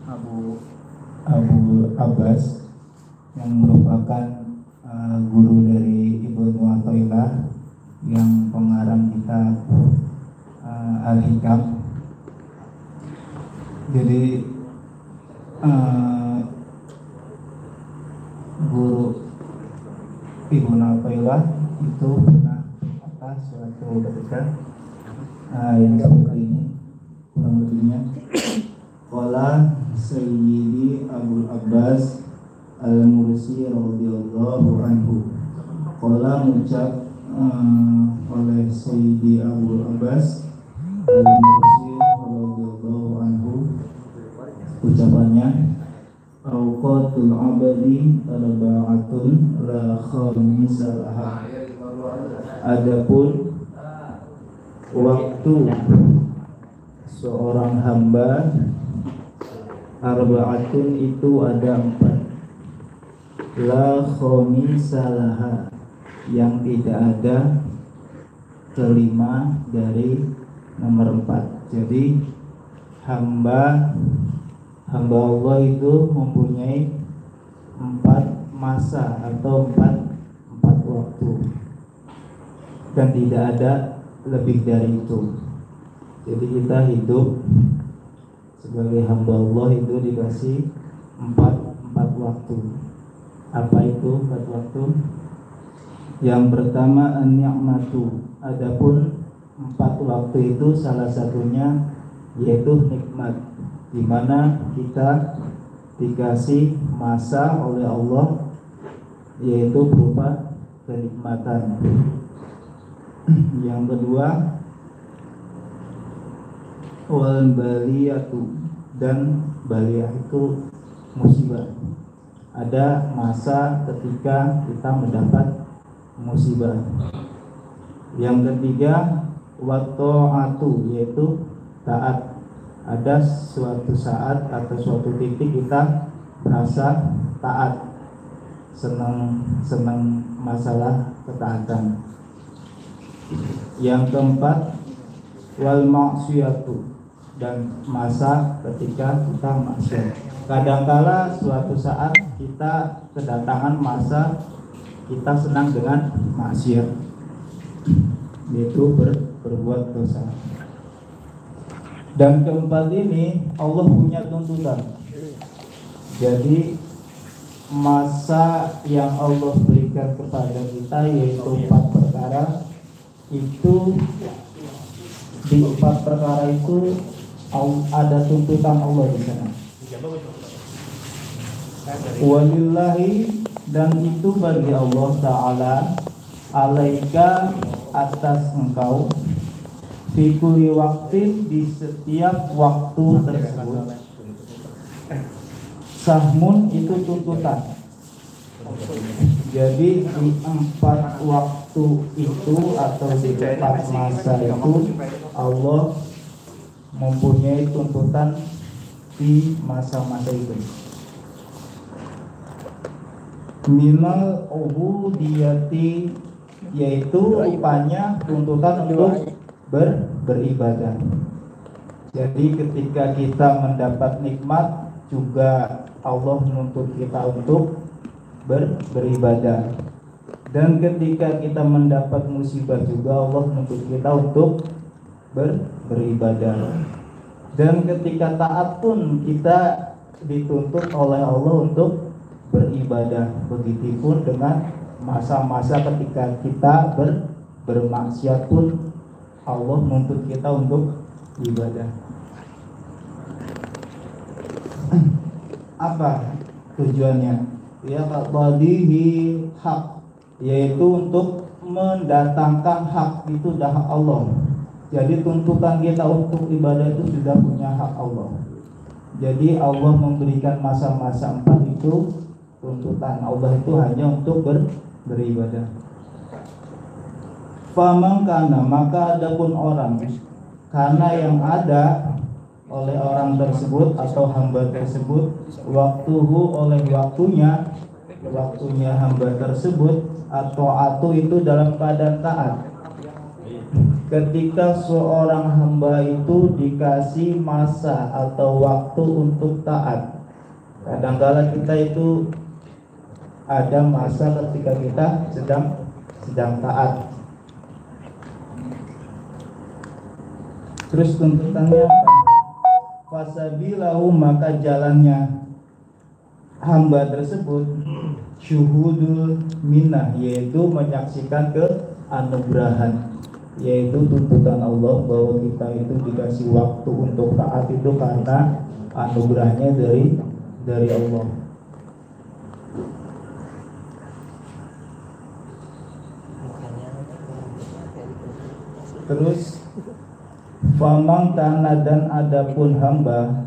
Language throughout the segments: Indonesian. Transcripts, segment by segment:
Abu Abbas yang merupakan guru dari Ibnu Athaillah yang pengarang kitab Al-Hikam. Jadi guru Ibnu Athaillah itu pernah suatu ketika yang seperti ini kurang lebihnya. Qala Sayyidi Abu Abbas Al-Mursi radhiyallahu anhu. Qala mengucap oleh Sayyidi Abu Abbas Al-Mursi radhiyallahu anhu, ucapannya, awqatul abadi arba'atun la khamisalaha. Adapun waktu seorang hamba arba'atun itu ada 4, la khamisalaha, yang tidak ada kelima dari nomor 4. Jadi hamba Allah itu mempunyai 4 masa atau 4 waktu, dan tidak ada lebih dari itu. Jadi kita hidup sebagai hamba Allah itu dikasih 4 waktu. Apa itu 4 waktu? Yang pertama an-ni'matu. Adapun 4 waktu itu salah satunya yaitu nikmat, di mana kita dikasih masa oleh Allah yaitu berupa kenikmatan. Yang kedua wal baliyatu, dan baliyah itu musibah. Ada masa ketika kita mendapat musibah. Yang ketiga wata'atu, yaitu taat. Ada suatu saat atau suatu titik kita merasa taat, senang masalah ketaatan. Yang keempat wal maksiyatu, dan masa ketika kita maksiat. Kadangkala suatu saat kita kedatangan masa kita senang dengan maksiat, yaitu berbuat dosa. Dan keempat ini Allah punya tuntutan. Jadi masa yang Allah berikan kepada kita yaitu 4 perkara itu. Di 4 perkara itu ada tuntutan Allah di sana. Walillahi, dan itu bagi Allah Ta'ala, alaika, atas engkau, fi kulli waktin, di setiap waktu tersebut, sahmun, itu tuntutan. Jadi di 4 waktu itu atau di 4 masa itu Allah mempunyai tuntutan di masa-masa itu. Minal ubudiyati, yaitu rupanya tuntutan untuk beribadah. Jadi ketika kita mendapat nikmat juga Allah menuntut kita untuk beribadah. Dan ketika kita mendapat musibah juga Allah menuntut kita untuk beribadah. Dan ketika taat pun kita dituntut oleh Allah untuk beribadah. Begitupun dengan masa-masa ketika kita bermaksiat pun Allah menuntut kita untuk ibadah. Apa tujuannya? Ya qadihi hak, yaitu untuk mendatangkan hak, itu dah hak Allah. Jadi tuntutan kita untuk ibadah itu sudah punya hak Allah. Jadi Allah memberikan masa-masa 4 itu, tuntutan Allah itu hanya untuk beribadah. Faman kana, maka adapun orang, karena yang ada oleh orang tersebut atau hamba tersebut, waktuhu, oleh waktunya hamba tersebut, atau itu dalam keadaan taat. ketika seorang hamba itu dikasih masa atau waktu untuk taat. Kadangkala kita itu ada masa ketika kita sedang taat. Terus tuntutannya apa? Fasabilahu, maka jalannya hamba tersebut syuhudul minnah, yaitu menyaksikan keanugerahan, yaitu tuntutan Allah bahwa kita itu dikasih waktu untuk taat itu karena anugerahnya dari Allah. Terus famang kana, dan adapun hamba,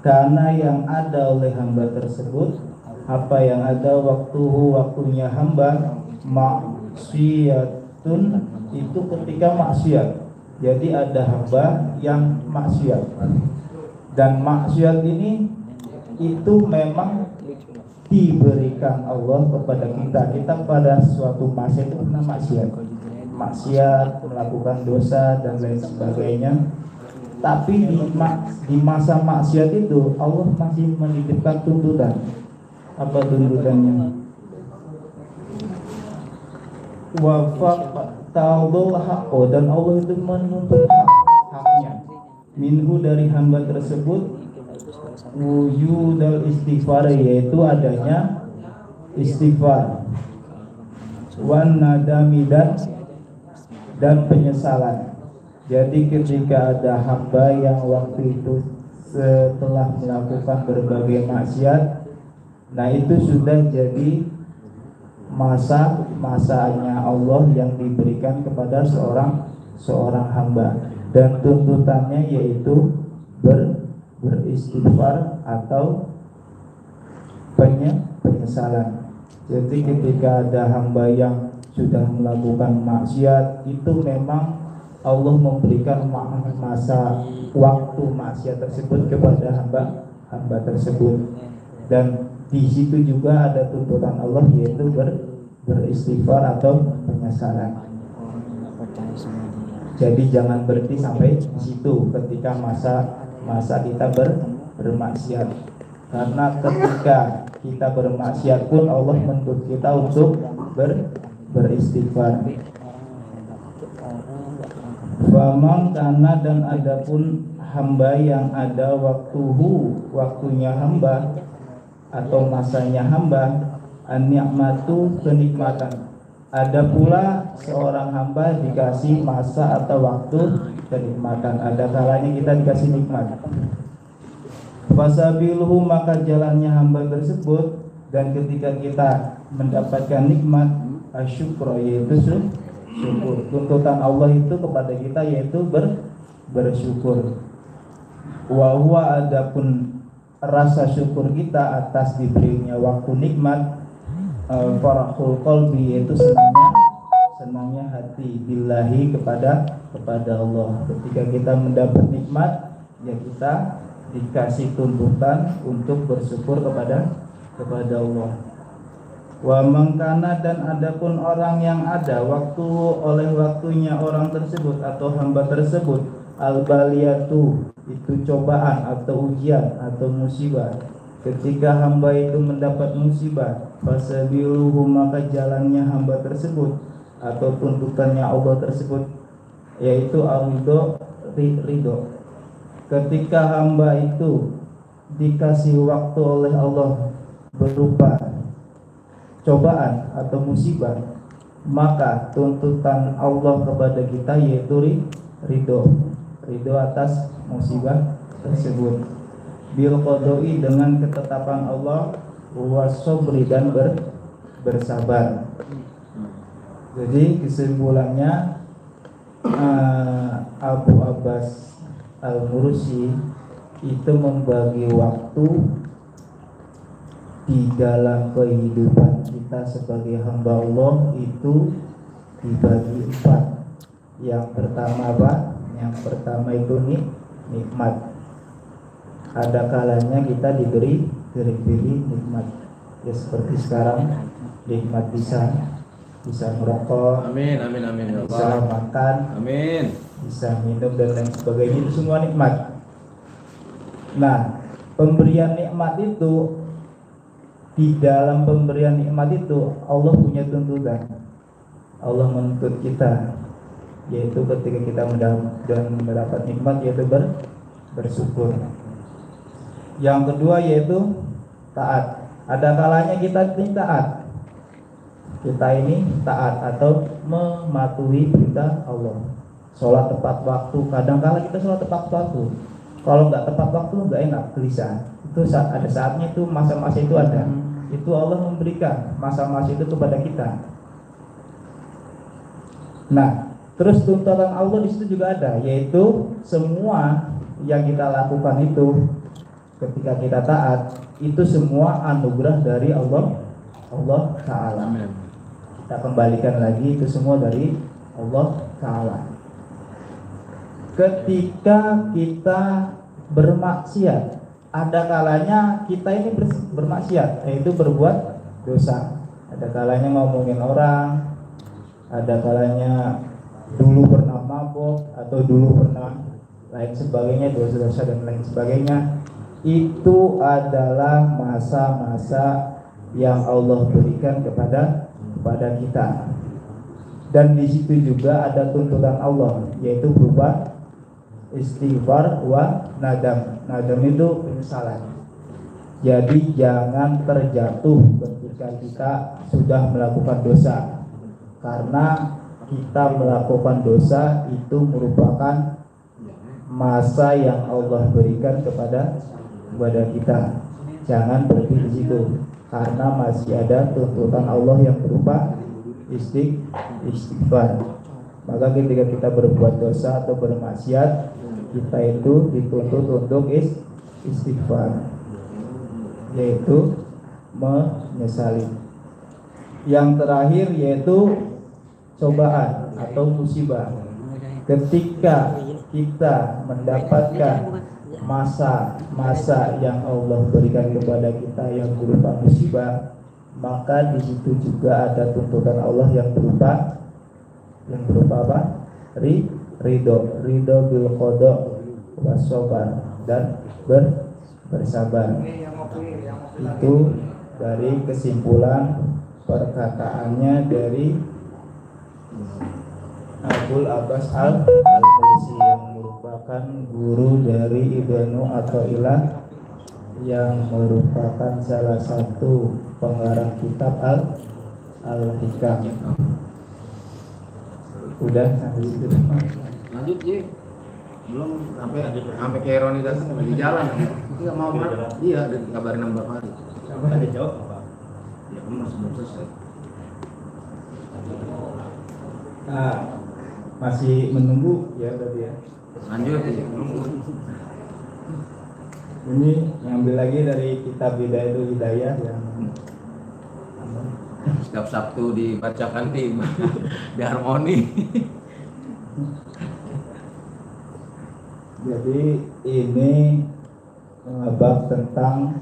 karena yang ada oleh hamba tersebut, apa yang ada waktunya hamba, maksiatun, itu ketika maksiat. Jadi ada hamba yang maksiat, dan maksiat ini itu memang diberikan Allah kepada kita. Kita pada suatu masa itu pernah maksiat, melakukan dosa dan lain sebagainya. Tapi di masa maksiat itu Allah masih menitipkan tuntutan. Apa tuntutannya? Wafaqtadul haqqo, dan Allah itu menuntut haknya minhu, dari hamba tersebut, wujudal istighfar, yaitu adanya istighfar, wan nadami, dan penyesalan. Jadi ketika ada hamba yang waktu itu setelah melakukan berbagai maksiat, nah itu sudah jadi masanya Allah yang diberikan kepada seorang hamba, dan tuntutannya yaitu beristighfar atau penyesalan. Jadi ketika ada hamba yang sudah melakukan maksiat, itu memang Allah memberikan masa waktu maksiat tersebut kepada hamba tersebut, dan di situ juga ada tuntutan Allah, yaitu beristighfar atau penyesalan. Jadi jangan berhenti sampai di situ ketika masa kita bermaksiat, karena ketika kita bermaksiat pun Allah menuntut kita untuk beristighfar. Famang kana, dan adapun hamba yang ada waktunya hamba atau masanya hamba, an-ni'matu, kenikmatan. Ada pula seorang hamba dikasih masa atau waktu kenikmatan. Ada kalanya kita dikasih nikmat. Fasabiluhu, maka jalannya hamba tersebut, dan ketika kita mendapatkan nikmat, asyukra, yaitu syukur. Tuntutan Allah itu kepada kita yaitu bersyukur. Wa huwa, adapun rasa syukur kita atas diberinya waktu nikmat, farahul qalbi, yaitu senangnya hati, billahi, kepada Allah. Ketika kita mendapat nikmat, ya kita dikasih tuntutan untuk bersyukur kepada Allah. Wa mangkana, dan adapun orang yang ada oleh waktunya orang tersebut atau hamba tersebut, al-baliyatu, itu cobaan atau ujian atau musibah. Ketika hamba itu mendapat musibah, fasabiluhu, maka jalannya hamba tersebut atau tuntutannya Allah tersebut yaitu ridho. Ketika hamba itu dikasih waktu oleh Allah berupa cobaan atau musibah, maka tuntutan Allah kepada kita yaitu ridho atas musibah tersebut, bil qadoi, dengan ketetapan Allah, wasobri, dan bersabar. Jadi kesimpulannya, Abu Abbas Al-Mursi itu membagi waktu di dalam kehidupan kita sebagai hamba Allah itu dibagi 4. Yang pertama apa? Yang pertama itu nikmat. Ada kalanya kita diberi nikmat, ya seperti sekarang nikmat bisa bisa merokok, Amin, amin, amin ya bisa Allah. makan, Amin. bisa minum dan lain sebagainya, itu semua nikmat. Nah, pemberian nikmat itu, di dalam pemberian nikmat itu Allah punya tuntutan. Allah menuntut kita, yaitu ketika kita mendapat nikmat, yaitu bersyukur. Yang kedua yaitu taat. Ada kalanya kita ini taat. Kita ini taat atau mematuhi perintah Allah. Sholat tepat waktu. Kadang-kala kita sholat tepat waktu. Kalau nggak tepat waktu nggak enak, gelisah. Itu ada saatnya, itu masa-masa itu ada. Itu Allah memberikan masa-masa itu kepada kita. Nah, terus tuntutan Allah di situ juga ada, yaitu semua yang kita lakukan itu ketika kita taat, itu semua anugerah dari Allah Ta'ala. Kita kembalikan lagi, itu semua dari Allah Ta'ala. Ketika kita bermaksiat, ada kalanya kita ini bermaksiat, yaitu berbuat dosa. Ada kalanya ngomongin orang, ada kalanya dulu pernah mabok, atau dulu pernah lain sebagainya, dosa-dosa dan lain sebagainya. Itu adalah masa-masa yang Allah berikan kepada kita. Dan di situ juga ada tuntutan Allah, yaitu berupa istighfar wa nadam. Nadam itu penyesalan. Jadi jangan terjatuh ketika kita sudah melakukan dosa, karena kita melakukan dosa itu merupakan masa yang Allah berikan kepada kita. Jangan berhenti di situ, karena masih ada tuntutan Allah yang berupa istighfar. Maka ketika kita berbuat dosa atau bermaksiat, kita itu dituntut untuk istighfar, yaitu menyesali. Yang terakhir yaitu cobaan atau musibah. Ketika kita mendapatkan masa-masa yang Allah berikan kepada kita yang berupa musibah, maka di situ juga ada tuntutan Allah yang berupa apa? Ridho bil qada was sabar, dan bersabar. Itu dari kesimpulan perkataannya dari Abul Abbas Al-Mursi, yang merupakan guru dari Ibnu Athaillah, yang merupakan salah satu pengarang kitab Al-Hikam. Udah Lanjut Ji. Belum sampai ke ironitas di jalan. Iya mau iya, dikabarin nambah hari. ada jawab apa? Ya kamu masih belum selesai. Nah, masih menunggu ya tadi ya. Lanjut Ji. Ini ngambil lagi dari kitab Bidayatul Hidayah yang Setiap Sabtu dibacakan tim di Harmoni. Jadi ini bab tentang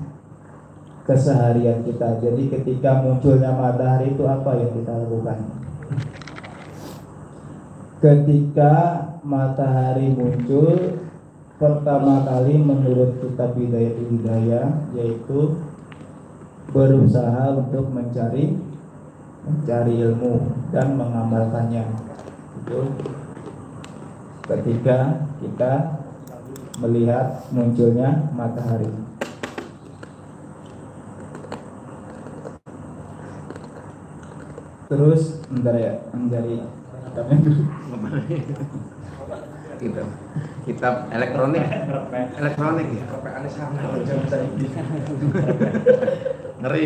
keseharian kita. Jadi ketika munculnya matahari itu apa yang kita lakukan? Ketika matahari muncul, pertama kali menurut kitab Bidayatul Hidayah yaitu berusaha untuk mencari ilmu dan mengamalkannya. Itu ketika kita melihat munculnya matahari. Terus mencari kitabnya dulu. Kitab elektronik ya. Ngeri.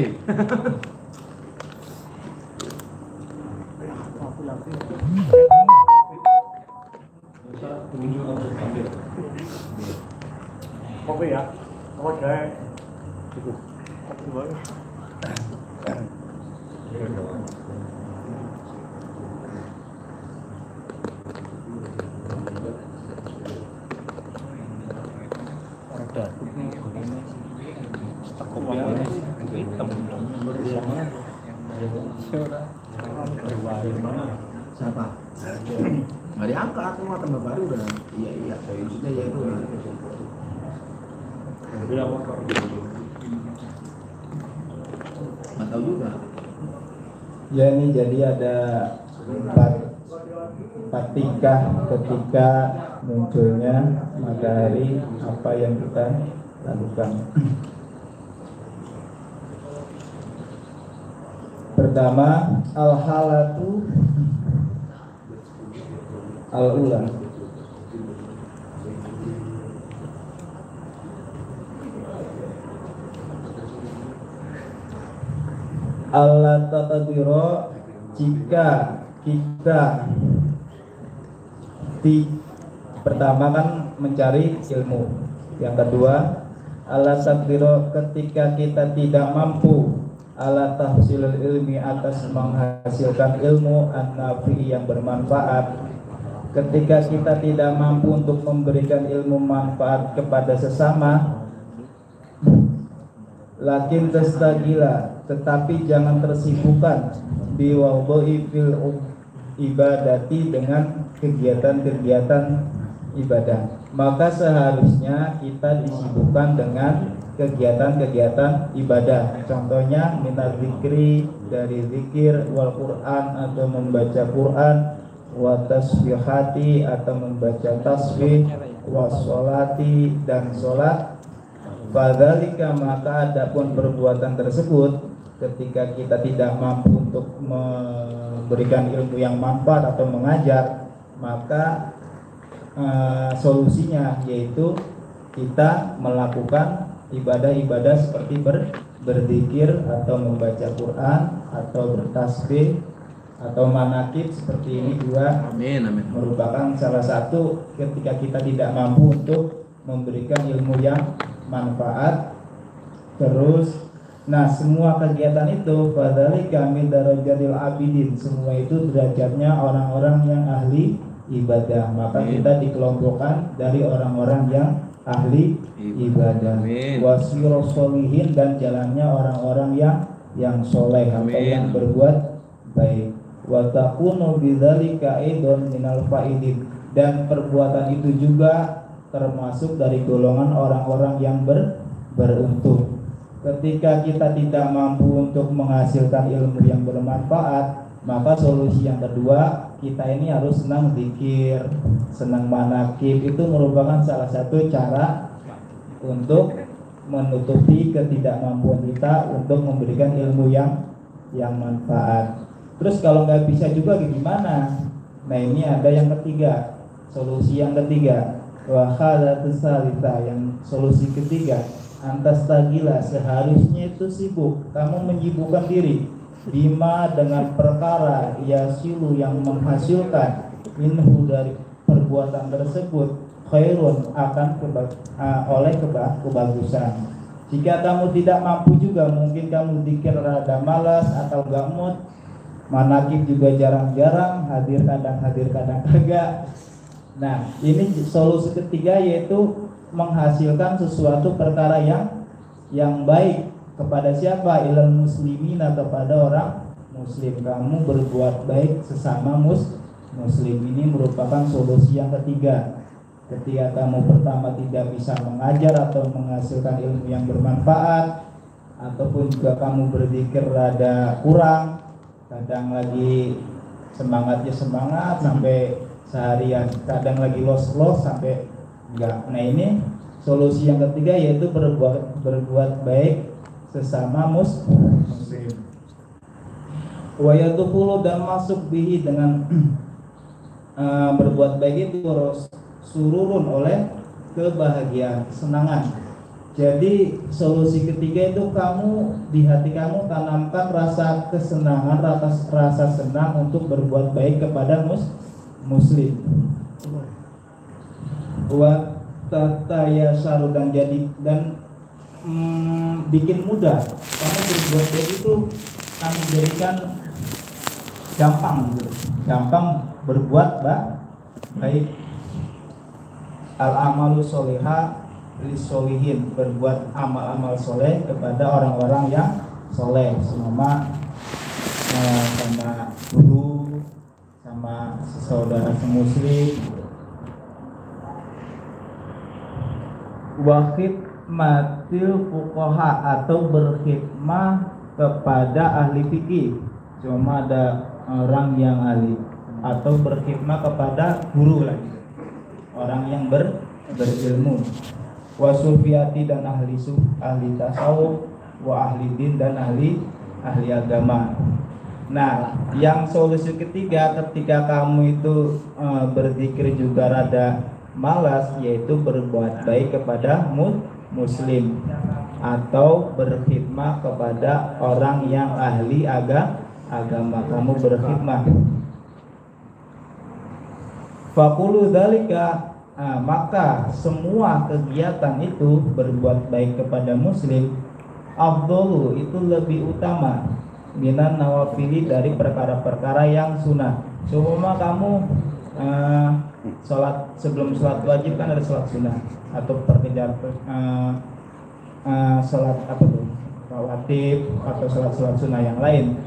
Kopi ya, apa kayak itu? Kopi boleh. Dari mana? Siapa? Nggak diangkat semua tambah baru udah. Iya sudah ya itu. Bila motor. Nggak tahu juga. Ya ini jadi ada empat tingkah ketika munculnya matahari, apa yang kita lakukan. Pertama, al-halatu al-ula. Allah tatadiro, jika kita pertama kan mencari ilmu. Yang kedua, Allah tatadiro, ketika kita tidak mampu ala tahsilul ilmi, atas menghasilkan ilmu an-nafi yang bermanfaat. Ketika kita tidak mampu untuk memberikan ilmu manfaat kepada sesama, lakin tastagila, tetapi jangan tersibukkan biwadhi fil ibadati, dengan kegiatan-kegiatan ibadah. Maka seharusnya kita disibukkan dengan kegiatan-kegiatan ibadah. Contohnya minal zikri, dari zikir, wal Quran, atau membaca Quran, wa tasbihati, atau membaca tasbih, wa sholati, dan sholat. Fadzalika, maka adapun perbuatan tersebut, ketika kita tidak mampu untuk memberikan ilmu yang manfaat atau mengajar, maka solusinya yaitu kita melakukan ibadah-ibadah seperti berzikir atau membaca Quran atau bertasbih atau manakib seperti ini juga. Amin. Merupakan salah satu ketika kita tidak mampu untuk memberikan ilmu yang manfaat. Terus, nah semua kegiatan itu fadzalika min darajatil abidin, semua itu derajatnya orang-orang yang ahli ibadah. Maka kita dikelompokkan dari orang-orang yang ahli ibadah. Wasirus solihin, dan jalannya orang-orang yang soleh atau yang berbuat baik. Wa takunu bidzalika aidon minal faidin, dan perbuatan itu juga termasuk dari golongan orang-orang yang beruntung. Ketika kita tidak mampu untuk menghasilkan ilmu yang bermanfaat, maka solusi yang kedua, kita ini harus senang zikir, senang manakib. Itu merupakan salah satu cara untuk menutupi ketidakmampuan kita untuk memberikan ilmu yang manfaat. Terus kalau nggak bisa juga gimana? Nah ini ada yang ketiga, solusi yang ketiga. Wa khalatus salisa, yang solusi ketiga, antastagila, seharusnya itu sibuk, kamu menyibukkan diri bima, dengan perkara yasilu, yang menghasilkan minhu, dari perbuatan tersebut, khairun, akan oleh kebagusan. Jika kamu tidak mampu juga, mungkin kamu dikir rada malas atau gak mood, manakib juga jarang-jarang, hadir kadang kagak. Nah, ini solusi ketiga, yaitu menghasilkan sesuatu perkara yang baik kepada siapa? Ilal muslimin, kepada orang muslim. Kamu berbuat baik sesama muslim. Ini merupakan solusi yang ketiga. Ketika kamu pertama tidak bisa mengajar atau menghasilkan ilmu yang bermanfaat, ataupun juga kamu berzikir rada kurang, kadang lagi semangatnya semangat sampai seharian, kadang lagi los sampai enggak. Nah ini solusi yang ketiga, yaitu berbuat baik sesama muslim. Wa yadkhulu, dan masuk bihi, dengan berbuat baik itu sururun, oleh kebahagiaan, kesenangan. Jadi solusi ketiga itu, kamu di hati kamu tanamkan rasa kesenangan, rasa senang untuk berbuat baik kepada muslim. Wa tatayasaru, dan bikin mudah. Kamu berbuat baik itu kamu jadikan gampang gitu. Gampang berbuat baik. Al-amalu soliha lisolihin, berbuat amal-amal soleh kepada orang-orang yang soleh. Semua sama guru, sama saudara semuslim. Wa khidmatil fuqaha atau berkhidmah kepada ahli fikih. Cuma ada orang yang ahli, atau berkhidmah kepada guru lagi, orang yang berilmu. Wa sufiyati dan ahli tasawuf, wa ahli din dan ahli agama. Nah, yang solusi ketiga ketika kamu itu berzikir juga rada malas, yaitu berbuat baik kepada muslim atau berkhidmah kepada orang yang ahli agama. Kamu berkhidmah. Faqulu dzalika, maka semua kegiatan itu berbuat baik kepada muslim afdhalu, itu lebih utama minan nawafili, dari perkara-perkara yang sunnah. Cuma kamu sholat sebelum sholat wajib kan ada sholat sunnah atau perbedaan sholat apa tuh, rawatib atau sholat sunnah yang lain.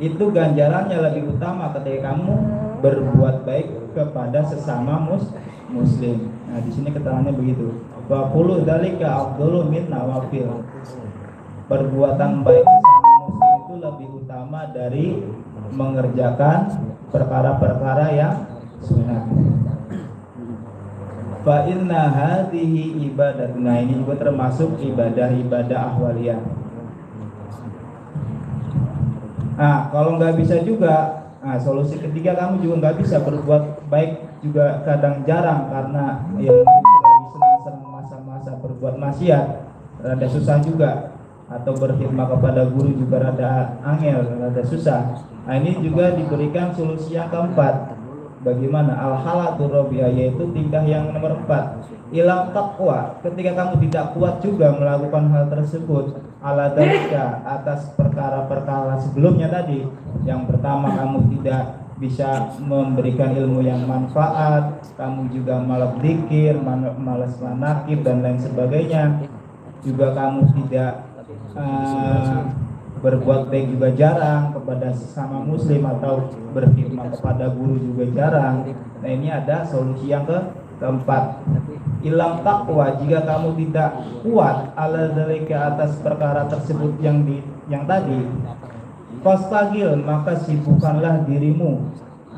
Itu ganjarannya lebih utama ketika kamu berbuat baik kepada sesama muslim. Nah, di sini keterangannya begitu. Wa qulu dzalika afdalu min nawafil. Perbuatan baik sesama muslim itu lebih utama dari mengerjakan perkara-perkara yang sunnah. Fa inna hadhihi ibadah. Nah, ini juga termasuk ibadah-ibadah ahwaliyah. Kalau nggak bisa juga, solusi ketiga kamu juga nggak bisa berbuat baik juga kadang jarang, karena ya mungkin lagi senang-senang masa-masa berbuat maksiat, rada susah juga, atau berkhidmah kepada guru juga rada angel, rada susah. Nah, ini juga diberikan solusi yang keempat. Bagaimana? Al-halatu rabi'ah, yaitu tingkah yang nomor 4. Ilam taqwa, ketika kamu tidak kuat juga melakukan hal tersebut, ala dalika, atas perkara-perkara sebelumnya tadi. Yang pertama, kamu tidak bisa memberikan ilmu yang manfaat, kamu juga malas dzikir, malas manakib dan lain sebagainya. Juga kamu tidak berbuat baik juga jarang kepada sesama muslim, atau berkhidmat kepada guru juga jarang. Nah, ini ada solusi yang keempat. Ilam taqwa, jika kamu tidak kuat ala dzalika, atas perkara tersebut yang tadi, fastagil, maka sibukkanlah dirimu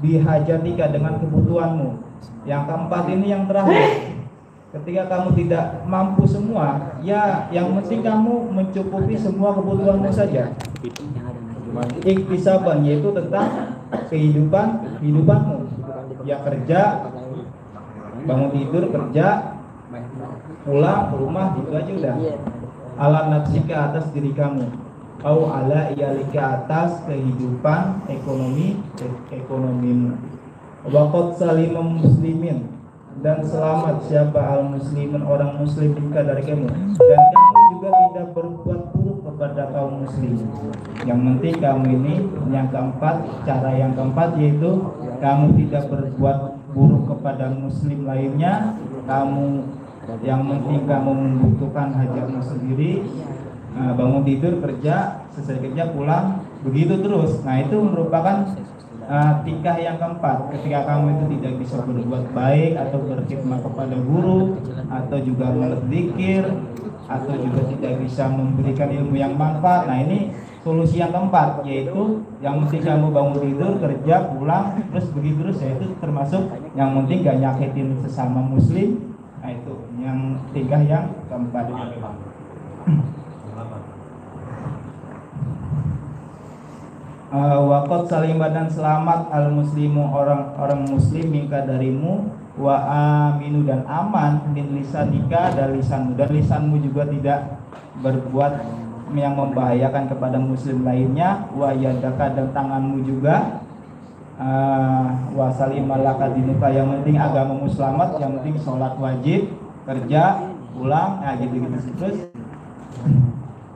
bihajatika, dengan kebutuhanmu. Yang keempat ini yang terakhir. Ketika kamu tidak mampu semua, ya yang penting kamu mencukupi semua kebutuhanmu saja. Iktisaban, yaitu tentang kehidupanmu. Ya kerja, bangun tidur, kerja, pulang ke rumah, gitu aja udah. Ala nafsika, atas diri kamu. Au ala iyalika, atas kehidupan ekonomimu. Waqad salimum muslimin, dan selamat siapa al-muslimin, orang muslim juga dari kamu, dan kamu juga tidak berbuat buruk kepada kaum muslim. Yang penting kamu ini yang keempat, cara yang keempat, yaitu kamu tidak berbuat buruk kepada muslim lainnya. Yang penting kamu membutuhkan hajatmu sendiri, bangun tidur, kerja, selesai kerja pulang, begitu terus. Nah, itu merupakan tingkah yang keempat. Ketika kamu itu tidak bisa berbuat baik atau berkhidmat kepada guru, atau juga berzikir, atau juga tidak bisa memberikan ilmu yang manfaat. Nah, ini solusi yang keempat, yaitu yang penting kamu bangun tidur, kerja, pulang, terus begitu terus. Yaitu termasuk yang penting gak nyakitin sesama muslim. Nah, itu yang tingkah yang keempat. Waqad salima, dan selamat al muslimu, orang muslim minka darimu, wa aminu, dan aman min lisanika, dari lisanmu, dan lisanmu juga tidak berbuat yang membahayakan kepada muslim lainnya, wa yadaka, dan tanganmu juga, wa salimalaka dinuka, yang penting agamamu selamat, yang penting sholat wajib, kerja, pulang, gitu-gitu terus.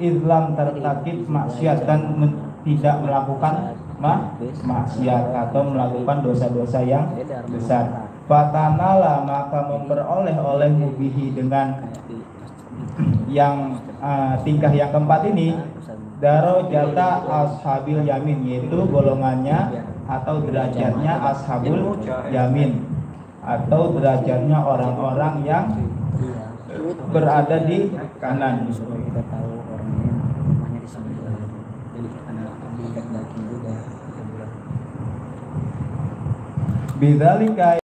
Islam tertakib maksiat, dan tidak melakukan maksiat atau melakukan dosa-dosa yang besar. Fatanala, maka memperoleh bihi, dengan yang tingkah yang keempat ini, darajata ashabil yamin, yaitu golongannya atau derajatnya ashabul yamin, atau derajatnya orang-orang yang berada di kanan. Kita tahu orangnya namanya disebut, jadi karena diikat daki juga. Bidzalika